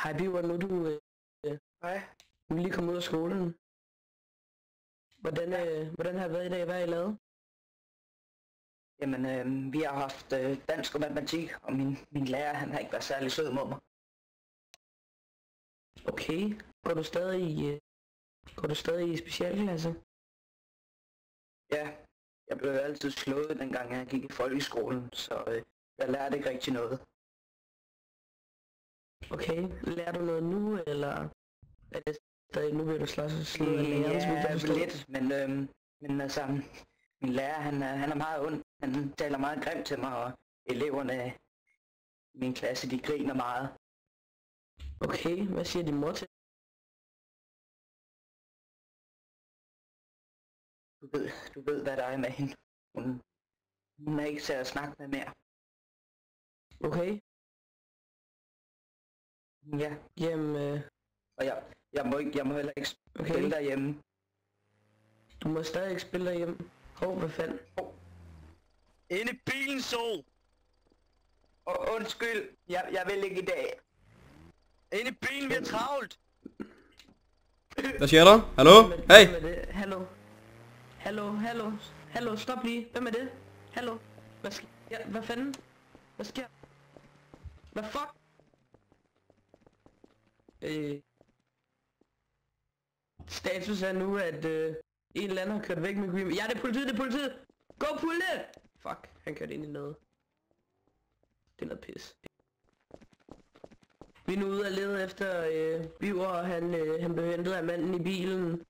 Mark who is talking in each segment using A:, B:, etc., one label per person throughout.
A: Hej Biver, nu er du
B: Hej.
A: nu er lige kommet ud af skolen. Hvordan har det været i dag? Hvad har I lavet?
B: Jamen, vi har haft dansk og matematik, og min lærer, han har ikke været særlig sød mod mig.
A: Okay. Går du stadig i specialklasse?
B: Ja, jeg blev altid slået, dengang jeg gik i folkeskolen, så jeg lærte ikke rigtig noget.
A: Okay. Lærer du noget nu, eller er det stadig nu, vil du slå af læreren?
B: Ja, lidt, men altså, min lærer, han er meget ond. Han taler meget grimt til mig, og eleverne i min klasse, de griner meget.
A: Okay, hvad siger din mor til?
B: Du ved, hvad der er med hende. Hun er ikke til at snakke med mere.
A: Okay.
B: Ja,
A: Jamen,
B: og jeg må heller ikke spille derhjemme.
A: du må stadig ikke spille derhjemme. Hvad fanden?
C: Inde i bilen, så!
B: Og undskyld, jeg vil ikke i dag.
C: Inde i bilen, vi er travlt!
D: Hvad sker der? Hallo? Hey!
A: Hvem er det? Hallo, stop lige. Hvem er det? Hallo? Hvad sker? Ja, hvad fanden? Hvad sker? Hvad fuck? Status er nu, at en eller anden har kørt væk med Grim. Ja, det er politiet! Go pulle! Fuck, han kørte ind i noget. Det er noget pis. Vi er nu ude og lede efter Biver, og han blev hentet af manden i bilen.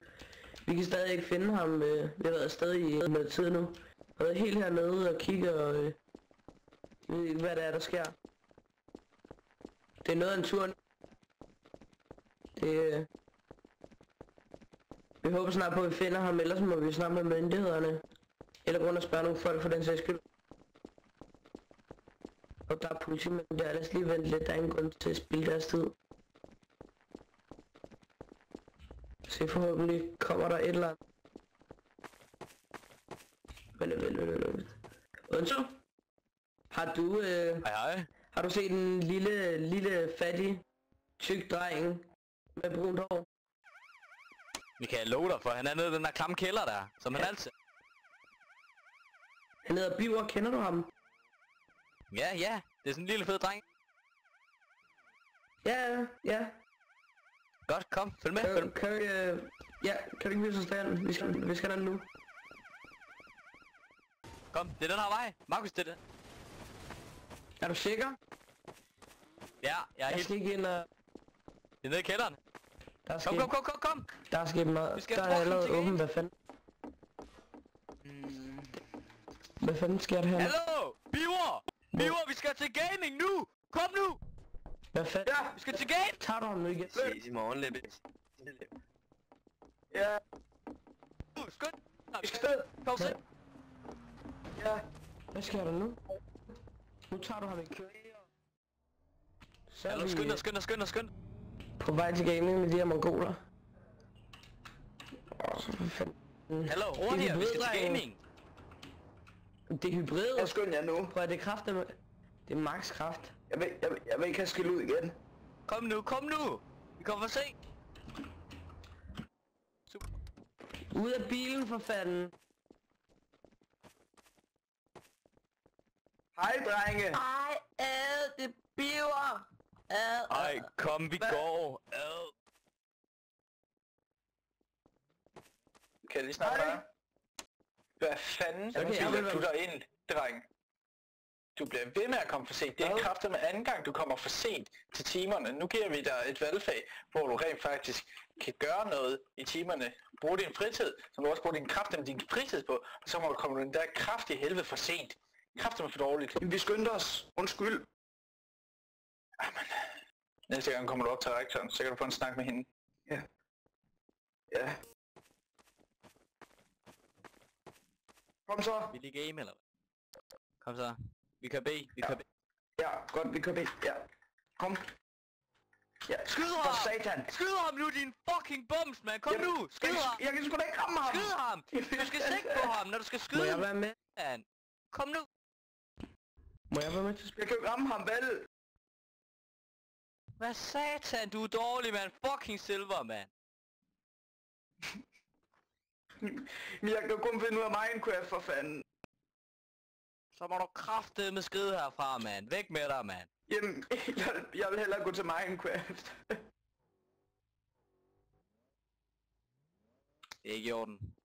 A: Vi kan stadig ikke finde ham. Vi har været stadig i noget tid nu. Jeg har været helt hernede og kigger og ved ikke, hvad det er, der sker. Det er noget af en tur. Vi håber snart på, at vi finder ham, ellers må vi snakke med myndighederne. Eller grund at spørge nogle folk for den sags skyld. Og der er politimænd der, lad os lige vente lidt, der er ingen grund til at spilde deres tid. Så forhåbentlig kommer der et eller andet. Undskyld? Har du,
C: Hej.
A: har du set en lille fattig, tyk dreng med brunt hår?
C: Vi kan love dig, for han er nede i den der klamme kælder der, som han altid...
A: Han hedder Biver, kender du ham?
C: Ja, det er sådan en lille fed dreng.
A: Ja.
C: Godt, kom, følg med.
A: Kan du ikke vise os derhen? Vi skal den nu.
C: Kom, det er den her vej. Markus, det er det.
A: Er du sikker?
C: Ja, jeg er
A: Jeg
C: helt...
A: skal ikke ind og...
C: Det er nede i kælderen.
A: Der er sket...
C: Kom.
A: Der er sket meget...
C: Vi skal
A: Der er
C: fucking
A: allerede
C: til
A: åben, hvad fanden? Hvad fanden sker der her?
C: Hallo! Biver, vi skal til gaming nu! Kom nu!
A: Hvad fanden?
C: Ja, vi skal til game!
A: Tager du ham nu igen?
C: Ses i morgen, Leppe.
B: Ja,
C: Skynd!
B: vi skal sted.
C: Kom se!
B: Ja,
A: Hvad sker der nu? Nu tager du ham i kø. Så er
C: Hallo,
A: vi
C: skynd dig.
A: på vej til gaming med de her mongoler. Så for fanden.
C: Hallo, hurtigere, vi skal til gaming!
A: Det er hybrid.
B: jeg skynder jer nu.
A: Prøv at det er kraft, det er max kraft.
B: Jeg vil ikke have skilt ud igen.
C: Kom nu! Vi kommer for sent! Super.
A: Ud af bilen for fanden.
B: Hej, drenge.
A: Ej, det Biver.
C: Ej, kom, vi går!
E: Kan jeg lige snakke med dig? Hvad fanden bilder du dig ind, dreng? Du bliver ved med at komme for sent. Det er kraftigt med anden gang, du kommer for sent til timerne. Nu giver vi dig et valgfag, hvor du rent faktisk kan gøre noget i timerne. Brug din fritid, som du også bruger din kraft og din fritid på. Og så må du komme den der kraft i helvede for sent. Kraftigt med for dårligt.
B: Vi skyndte os. Undskyld.
E: Jamen. Næste gang kommer du op til rektoren, så kan du få en snak med hende.
B: Ja. Kom så.
C: Vi lige game, eller hvad? Kom så. Vi kører B.
B: Ja, godt, vi kører ind. Ja. Kom. Ja,
C: Skyd
B: for
C: ham!
B: satan.
C: Skyd ham nu, din fucking bums, mand! Kom nu! Skyd ham!
B: Jeg kan sgu da ikke ramme ham.
C: Skyd ham! Du skal sigte på ham, når du skal
A: Må
C: skyde.
A: jeg være med?
C: Man. Kom nu!
A: Må jeg være med til at spille?
B: Jeg kan jo ikke ramme ham, vel?
C: Hvad satan, du er dårlig, mand. Fucking Silver, mand.
B: Men jeg kan kun finde ud af Minecraft, for fanden.
C: Så må du kraftedeme skride herfra, mand. Væk med dig, mand.
B: Jamen, jeg vil hellere gå til Minecraft.
C: Det er ikke i orden.